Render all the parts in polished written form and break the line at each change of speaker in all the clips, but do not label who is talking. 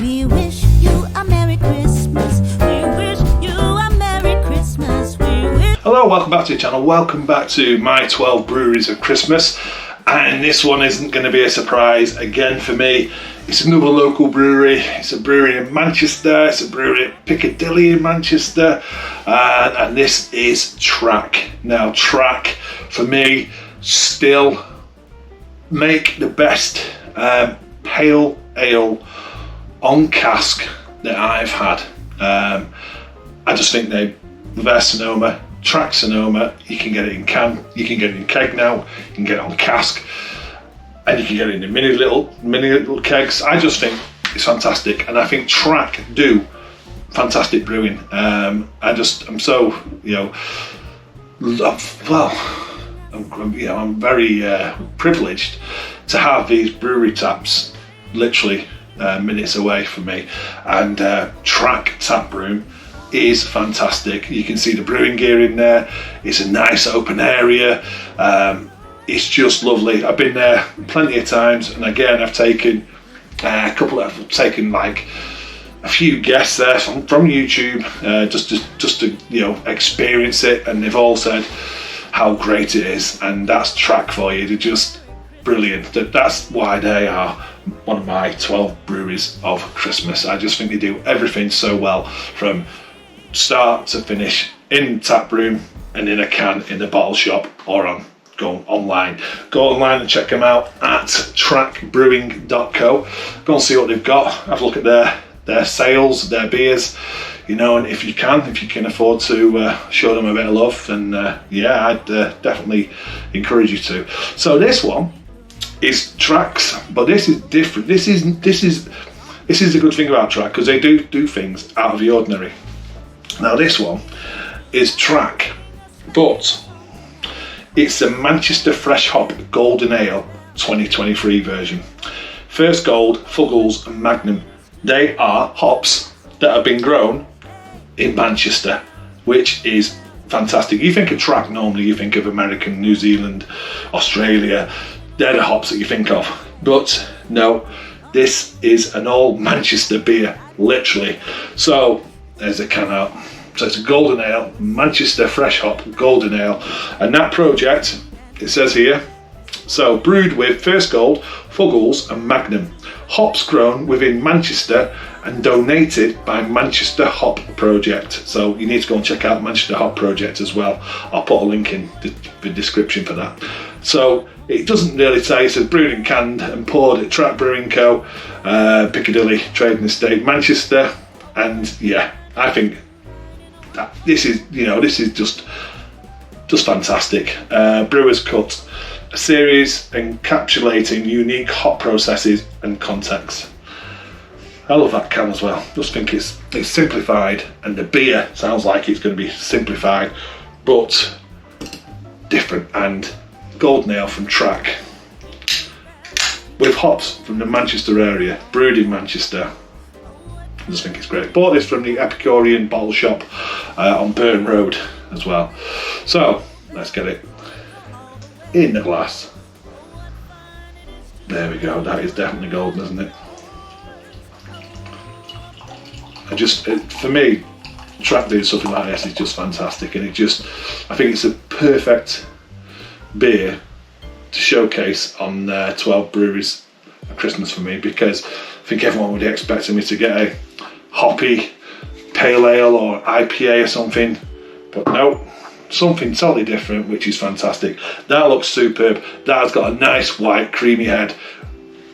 We wish you a Merry Christmas. We wish you a Merry Christmas.
Hello, welcome back to the channel. Welcome back to my 12 breweries of Christmas. And this one isn't going to be a surprise again for me. It's another local brewery. It's a brewery in Manchester. It's a brewery at Piccadilly in Manchester. And this is Track. Now, Track, for me, still make the best pale ale on cask that I've had. I just think their Sonoma, Track Sonoma, you can get it in can, you can get it in keg now, you can get it on cask, and you can get it in mini little kegs. I just think it's fantastic, and I think Track do fantastic brewing. I'm so, I'm very privileged to have these brewery taps literally minutes away from me, and Track tap room is fantastic. You can see the brewing gear in there. It's a nice open area. It's just lovely. I've been there plenty of times, and again I've taken like a few guests there from YouTube just to experience it, and they've all said how great it is, and that's Track for you. They're just brilliant. That's why they are one of my 12 breweries of Christmas. I just think they do everything so well, from start to finish, in tap room and in a can in the bottle shop, or go online and check them out at trackbrewing.co. Go and see what they've got, have a look at their sales, their beers, and if you can afford to show them a bit of love, then I'd definitely encourage you to. So this one is Track's, but this is different. This is the good thing about Track, because they do things out of the ordinary. Now this one is Track, but it's a Manchester Fresh Hop Golden Ale 2023 version. First Gold, Fuggles and Magnum. They are hops that have been grown in Manchester, which is fantastic. You think of Track, normally you think of American, New Zealand, Australia. They're the hops that you think of, but no, this is an all Manchester beer, literally. So there's a can out. So it's a golden ale, Manchester Fresh Hop Golden Ale, and that project, it says here, so brewed with First Gold, Fuggles and Magnum, hops grown within Manchester and donated by Manchester Hop Project. So you need to go and check out Manchester Hop Project as well. I'll put a link in the description for that. So it doesn't really say, it says brewed and canned and poured at Track Brewing Co, Piccadilly Trading Estate, Manchester, and yeah, I think that this is just fantastic. Brewers Cut, a series encapsulating unique hop processes and context. I love that can as well. Just think it's simplified, and the beer sounds like it's going to be simplified but different. And golden ale from Track with hops from the Manchester area, brewed in Manchester. I just think it's great. Bought this from the Epicurean bottle shop on Burn Road as well. So let's get it in the glass. There we go. That is definitely golden, isn't it? For me, Track doing something like this is just fantastic, and I think it's a perfect beer to showcase on 12 breweries at Christmas for me, because I think everyone would be expecting me to get a hoppy pale ale or IPA or something, but no, something totally different, which is fantastic. That looks superb. That has got a nice white creamy head.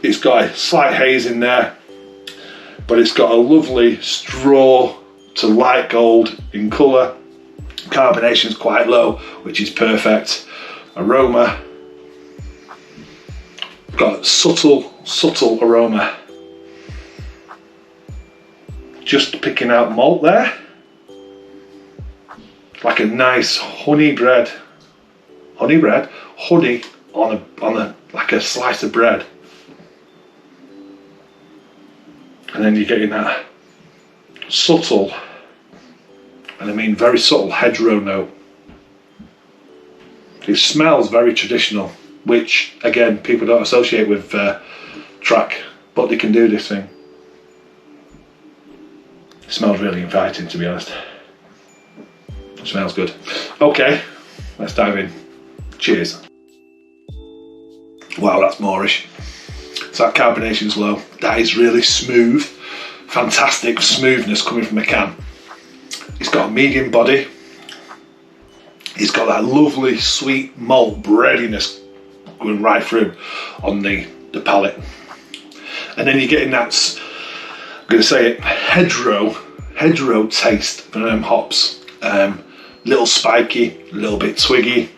It's got a slight haze in there, but it's got a lovely straw to light gold in colour. Carbonation is quite low, which is perfect. Aroma, got subtle aroma. Just picking out malt there, like a nice honey on a like a slice of bread, and then you're getting that subtle, and I mean very subtle hedgerow note. It smells very traditional, which again people don't associate with Track, but they can do this thing. smells really inviting, to be honest. It smells good. Okay, let's dive in. Cheers. Wow, that's moreish. So that carbonation's low. That is really smooth. Fantastic smoothness coming from a can. It's got a medium body. It's got that lovely sweet malt breadiness going right through on the palate. And then you're getting that, I'm going to say it, hedgerow taste from them hops. Little spiky, a little bit twiggy.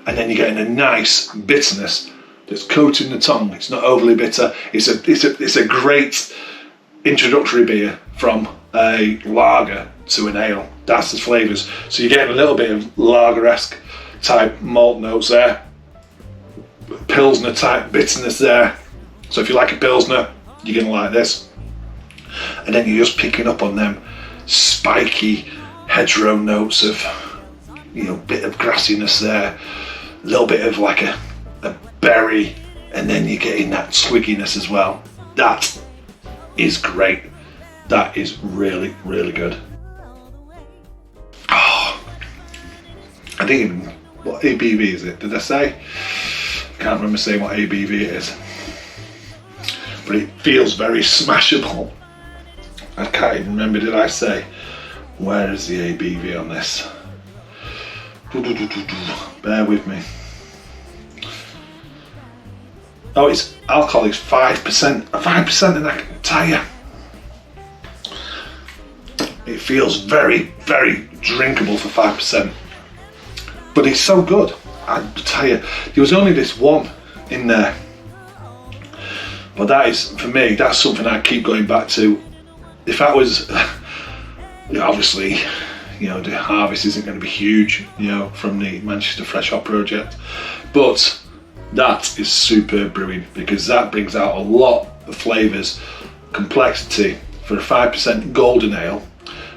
And then you're getting a nice bitterness that's coating the tongue. It's not overly bitter. It's a great introductory beer from a lager to an ale. That's the flavours. So you're getting a little bit of lager-esque type malt notes there. Pilsner type bitterness there. So if you like a Pilsner, you're going to like this. And then you're just picking up on them spiky hedgerow notes of, you know, bit of grassiness there. A little bit of like a berry. And then you're getting that twigginess as well. That is great. That is really, really good. Oh, I didn't even, what ABV is it? Did I say? Can't remember saying what ABV it is. But it feels very smashable. I can't even remember, did I say? Where is the ABV on this? Bear with me. Oh, it's alcohol is 5%. 5%, and I can tell you, it feels very, very drinkable for 5%. But it's so good. I tell you, there was only this one in there. But that is, for me, that's something I keep going back to. If that was, you know, obviously, you know, the harvest isn't going to be huge, you know, from the Manchester Fresh Hop Project. But that is superb brewing, because that brings out a lot of flavours, complexity for a 5% golden ale.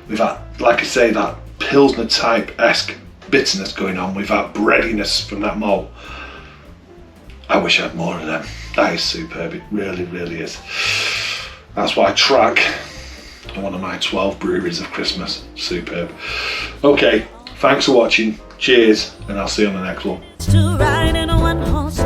With that, like I say, that Pilsner type-esque bitterness going on with that breadiness from that malt. I wish I had more of them. That is superb, it really, really is. That's why I track one of my 12 breweries of Christmas. Superb. Okay, thanks for watching, cheers, and I'll see you on the next one.
To ride in a one-horse